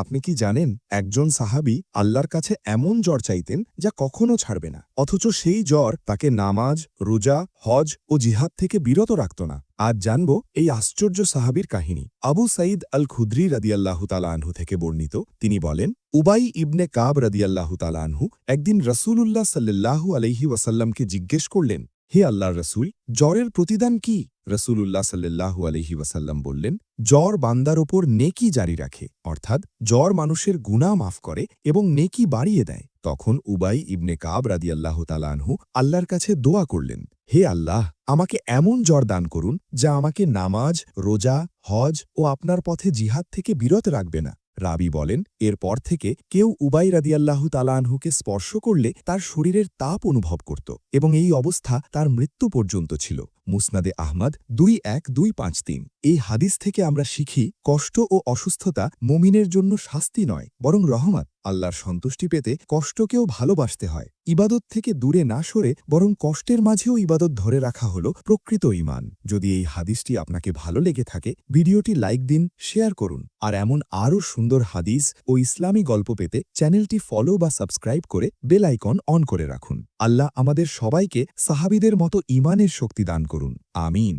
আপনি কি জানেন একজন সাহাবী আল্লাহর কাছে এমন জ্বর চাইতেন যা কখনো ছাড়বে না, অথচ সেই জ্বর তাকে নামাজ, রোজা, হজ ও জিহাদ থেকে বিরত রাখত না। আজ জানব এই আশ্চর্য সাহাবীর কাহিনী। আবু সাঈদ আল খুদরি রাদিয়াল্লাহু তাআলা আনহু থেকে বর্ণিত, তিনি বলেন, উবাই ইবনে কাব রাদিয়াল্লাহু তাআলা আনহু একদিন রাসূলুল্লাহ সাল্লাল্লাহু আলাইহি ওয়াসাল্লামকে জিজ্ঞেস করলেন, হে আল্লাহর রাসূল, জ্বরের প্রতিদান কি? রাসূলুল্লাহ সাল্লাল্লাহু আলাইহি ওয়াসাল্লাম বললেন, জ্বর বান্দার ওপর নেকি জারি রাখে, অর্থাৎ জ্বর মানুষের গুনাহ মাফ করে এবং নেকি বাড়িয়ে দেয়। তখন উবাই ইবনে কাব রাদিয়াল্লাহু তাআলা আনহু আল্লাহর কাছে দোয়া করলেন, হে আল্লাহ, আমাকে এমন জ্বর দান করুন যা আমাকে নামাজ, রোজা, হজ ও আপনার পথে জিহাদ থেকে বিরত রাখবে না। রাবি বলেন, এরপর থেকে কেউ উবাই রাদিয়াল্লাহু তাআলা আনহুকে স্পর্শ করলে তার শরীরের তাপ অনুভব করত এবং এই অবস্থা তার মৃত্যু পর্যন্ত ছিল। মুসনাদে আহমদ 21253। এই হাদিস থেকে আমরা শিখি, কষ্ট ও অসুস্থতা মুমিনের জন্য শাস্তি নয়, বরং রহমত। আল্লাহর সন্তুষ্টি পেতে কষ্টকেও ভালোবাসতে হয়। ইবাদত থেকে দূরে না সরে বরং কষ্টের মাঝেও ইবাদত ধরে রাখা হল প্রকৃত ঈমান। যদি এই হাদিসটি আপনাকে ভালো লেগে থাকে, ভিডিওটি লাইক দিন, শেয়ার করুন। আর এমন আরও সুন্দর হাদিস ও ইসলামী গল্প পেতে চ্যানেলটি ফলো বা সাবস্ক্রাইব করে বেল আইকন অন করে রাখুন। আল্লাহ আমাদের সবাইকে সাহাবীদের মতো ঈমানের শক্তি দান করুন। আমিন।